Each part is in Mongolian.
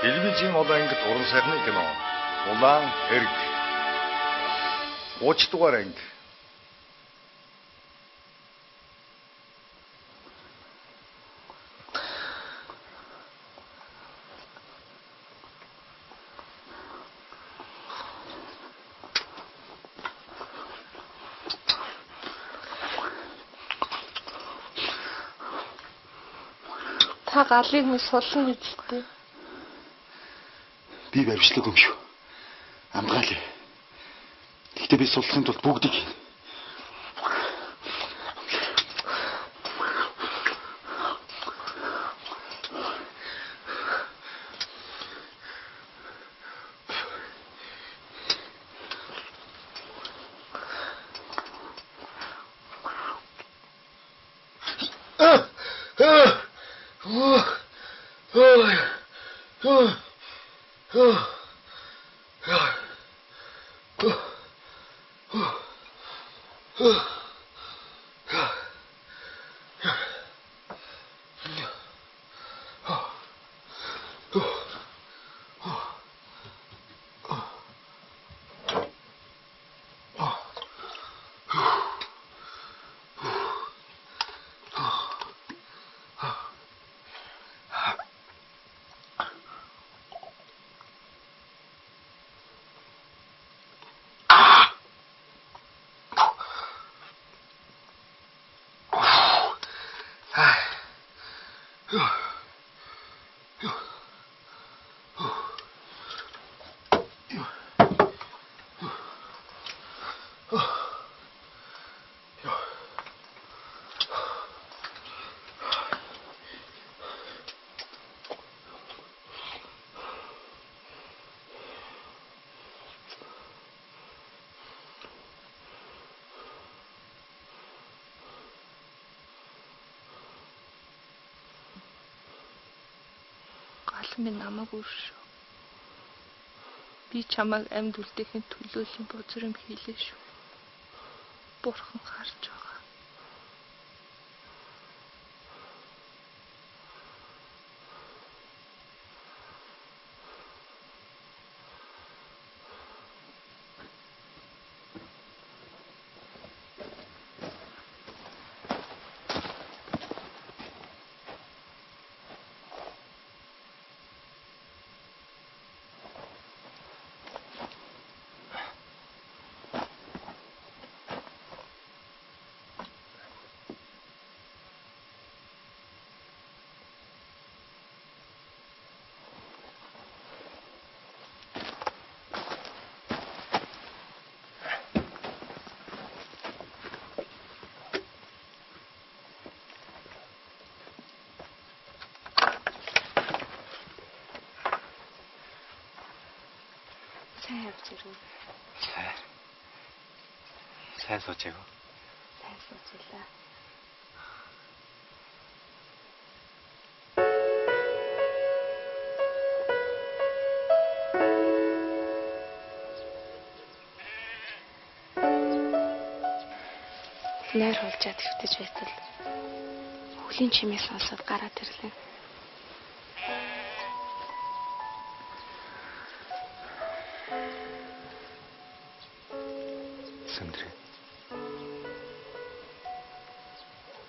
Телевизийн одоо ингэж уран сайхны кино. Улаан эрг. 30 дугаар анги. Та галыг нь сулна гэдэгтэй. Би баримтлаг юм шүү. Амгаалъя. Гэхдээ би судлахын тулд бүгдийг хийнэ. Минь намайг өршөө. Би чамайг амьд үлдээхэд төлөөллийн бузар юм хийлээ шүү. Бурхан харж байгаа. Сайн суучихгүй. Сайн суучлаа. Нойр хулжаад хөвтөж байтал хөлийн чимээ сонсоод гараад ирлээ. Сэндрэ.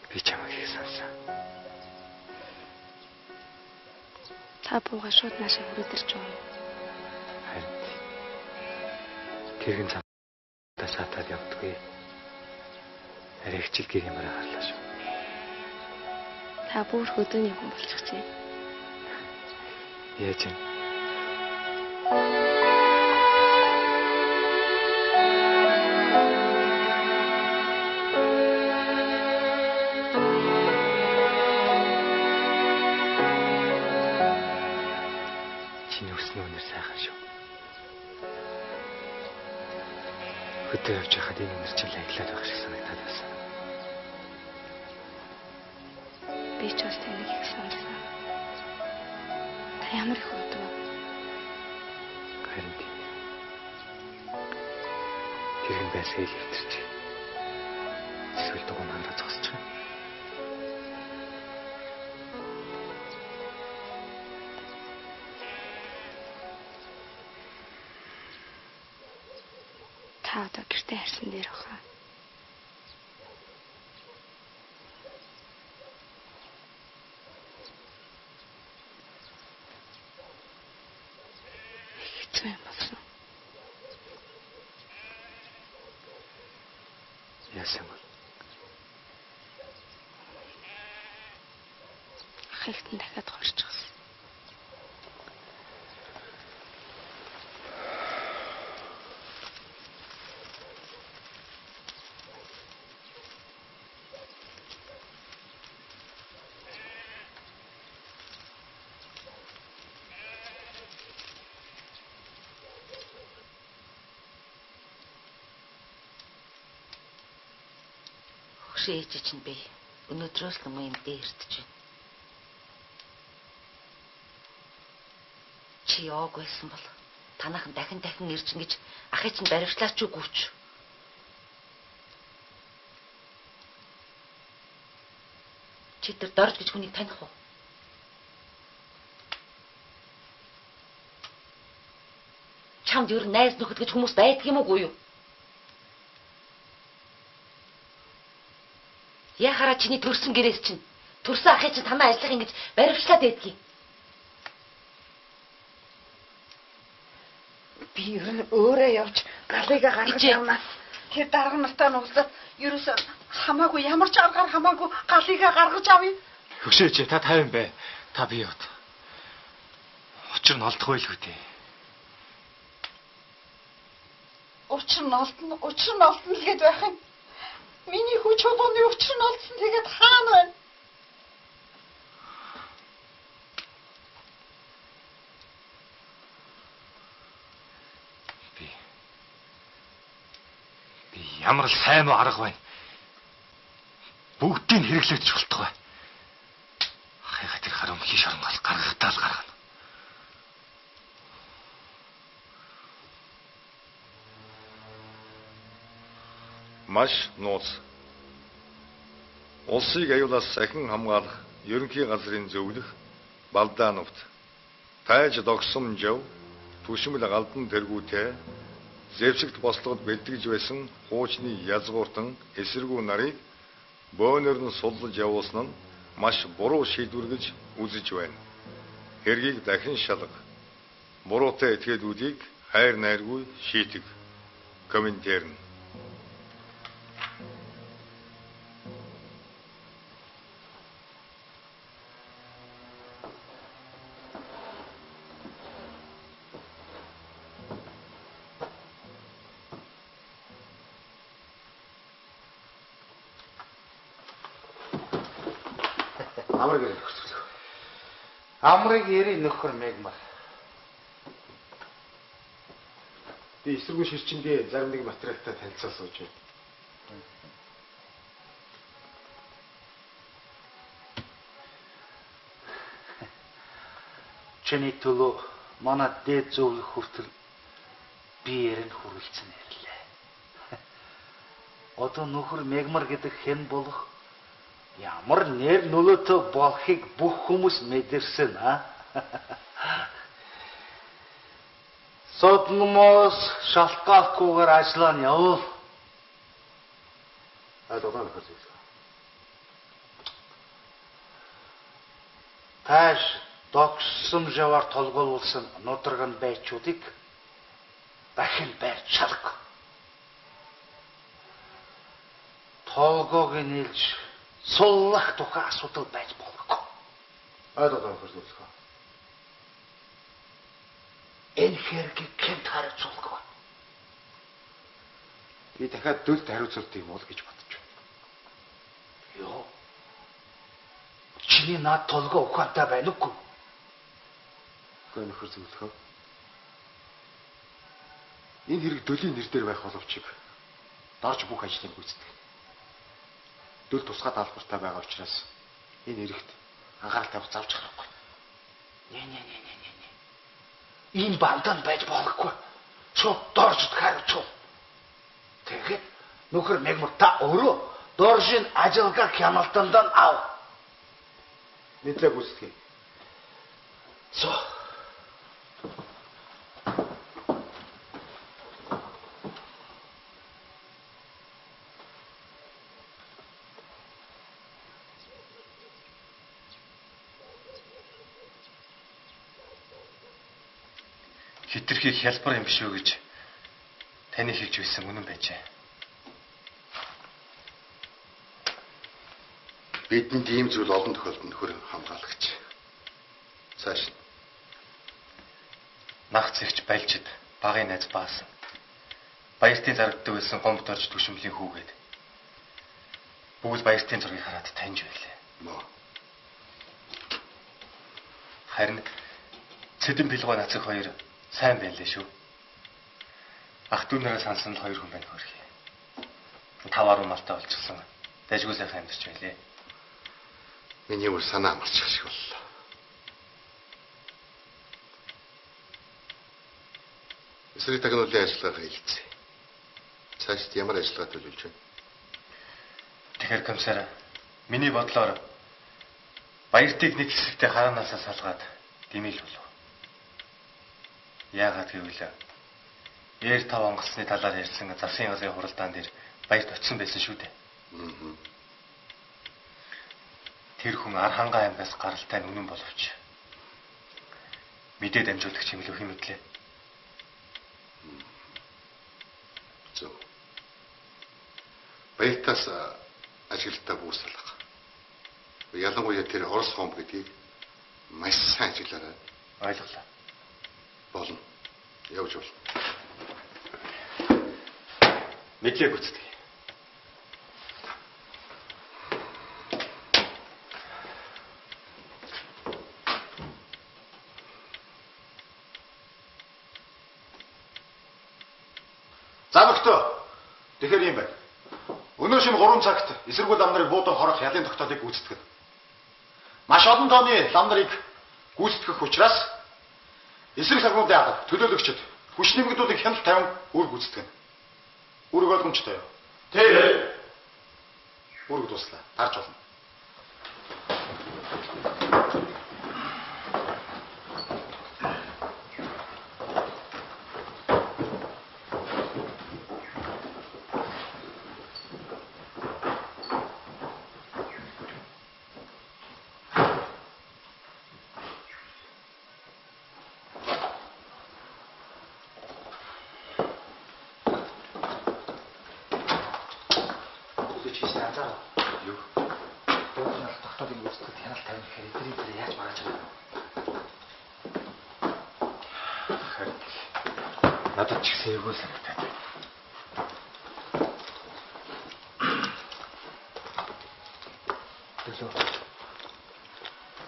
Би чамайг их сансан. Та бууга шууд наашаа хүрээдэрч байгаа. Харин тэрхэн цаатаа шатаад явдаггүй. Арай хичээл гэр юмараа харлаа шүү. Та бүр хөдөөний хүн болчихжээ. Яаж юм? Хөдөө явж байхад энэ үнэр чинь аяглаад байх шиг санагдаад байсан. Би ч бас таныг их сонсон. Та ямар их удав? Харин тийм. Тэрхэн байсаа ил хэвтэрч. Эсвэл дугуй манараа зогсож байгаа. Та одоо гэртээ харсан дээр баха. Хэцүү юм болсон. Яасан бэ? Ах ихтэн дахиад хорчихсон. Ээж чинь би өнөөдрөөс л юм дээртэж байна. Чи яваг байсан бол танаахан дахин ирж ингэж ахыг чинь баривчлаач үгүй ч. Чи тэр дорж гэж хүнийг таних уу? Чамд юу найз нөхөд гэж хүмүүс байдаг юм уу юу? Яхаараа чиний төрсөн гэрээс чинь төрсөн ахыг чинь танаа ажиллах ингэж баривчлаад байдгийг. Би өөрөө явж галыгаа гаргаж явна. Тэр дарга нартай нуулзаад ерөөсөө хамаагүй ямар ч аргаар хамаагүй галыгаа гаргаж авъя. Хөшөөч та 50 бай. Та би яваад. Учир нь олдохгүй л үгүй. Учир нь олдно л гээд байх юм. Миний хүч чулууны учир нь олдсон тэгээд хаана байна? Би ямар л сайн уу арга байна. Бүгдийг хэрэглэж болтгоо. Ахыгаа тэр харамхи шоронгоос гаргахтаа л гаргана. Маш нууц. Улсыг аюулаас ахин хамгаалах ерөнхий газрын зөвлөх Балдаановт тайж догсон жав түшмэл галдан тэргүүтэй зэвсэгт бослогод бэлтгэж байсан хуучны язгууртан эсэргүү нарыг бөөнөр нь суллаж явуулсан нь маш буруу шийдвэр гэж үзэж байна. Хэргийг дахин шалга. Буруутай этгээдүүдийг хайр найргүй шийтэг. Комментарн. Амрыг яри нөхөр мэгмар. Би эсэргүү ширчэндээ зарим нэг материалтай танилцаа сууж байна. Чиний төлөө манай дээд зөвлөх хүртэл биеэр нь хүрэлцэн ирлээ. Одоо нөхөр мэгмар гэдэг хэн болох ямар нэр нөлөөтэй болохыг бүх хүмүүс мэдэрсэн аа. Содномос шалтгаалгүйгээр ажиллаа нь явуул. Адилхан хэлсэн. Тааш догсон жаваар толгойлуулсан нудраган байчуудыг дахин байр чалга. Толгойг нэлж суллах тухай асуудал байж болохгүй. Ойлгоо хэлсэн. Энэ хэргийг хэн хариуцуулах вэ? Би дахиад дөлд хариуцуулт юм бол гэж бодож байна. Йоо. Чиний над толгой ухаантай байна уу? Гэнэ нөхөр зөвлөхөө. Энэ хэрэг дөлийн нэр дээр байх боловч дорж бүх ажлыг гүйцэтгэх. Дөл тусгай даалбартай байгаа учраас энэ хэрэгт анхаарал тавих завж харахгүй. Не. Энэ бандан байж болохгүй. Шууд дорж хариуцуу. Тэгээд нөхөр мэгмар та өөрөө доржийн ажилгаа хяналтанд нь ав. Мэдлэг үүсгэй. хитрхи хялбар юм биш үү гэж таны хэлж байсан үнэн байжээ. Бидэнд ийм зүйл олон тохиолдолд нөхөр хамгаалагч. Цааш нь. Нах зэрч байлжид багын найз баасан. Баяртын зарагддаг байсан гомбд орж түшмлийн хүүгээд. Бүгд баяртын зургийг хараад таньж байлаа. Мөө. Харин цэдэн бэлгой нацаг хоёр сайн байлээ шүү. Ах дүүнээрээ сансан л хоёр хүн байна хөрхий. 5 малтай болчихсон. Дайжгүй сайхан амьдарч байлээ. Миний үр санаа марчих шиг боллоо. Эсрэг тагнуулын ажиллагаа хийлцээ. Цаашд ямар ажиллагаа төлөвлөж байна? Тэгэхээр комиссар миний бодлоор баяртыг нэг хэсэгтээ хараанаасаа салгаад димэл болов. Яагаад гэвэл Ээр 5 онгоцны талаар ярьсан засгийн газрын хуралдаан дээр баярт очсон байсан шүү дээ. Тэр хүн Архангай аймгаас гаралтай нь үнэн боловч мэдээ дамжуулагч юм л өх юм мэтлээ. Зөв. Баяртаас ажилтаа буус салах. Ялангуяа тэр Орос хомб гэдгийг маш сайн ажиглаарай. Ойлголоо. Болно. Явж болно. Мэдлээ гүцдэг. Замагтаа. Тэгэхээр юм байна. Өнөө шөнө 3 цагт эсэргүүл лам нарыг буудан хорох ялын тогтоолыг гүйцэтгэв. Маш олон тооны лам нарыг гүйцэтгэх учраас эсрэг санхүүгийн алба төлөөлөгчд хүч нэмэгдүүлэх хяналт тавин үр гүйцэтгэв. Үрг ойлгомжтой юу? Тий. Үрг туслаа. Харж болно. Надад ч ихсэн эвгүй санагдаад байна. Төлөө.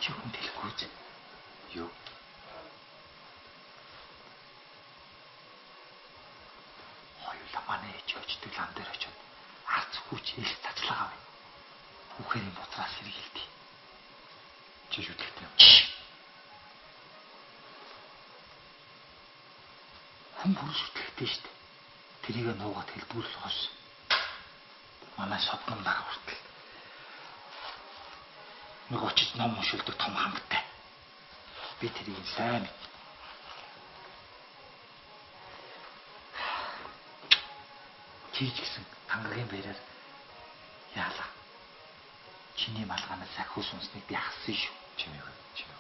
Чи хүн дэлгүй ч. Юу? Хоёулаа манай ээж очдөг лам дээр очиод арц хүч ил цацлаа авъя. Бүхэрийн буцраас сэргийлтий. Чи шүтлэгтэй юм. Хүн бүр шүтлэгтэй шүү дээ. Тэрийг нуугаад хэлбүүл хос. Манай содном дараа хүртэл. Нэг очиж ном уншилдаг том хамттай. Би тэрийг сайн мэд. Чи ч гэсэн хангагийн баяраар яалаа. Чиний малганаас ахиус унсныг би хассан шүү. Чимээгүй.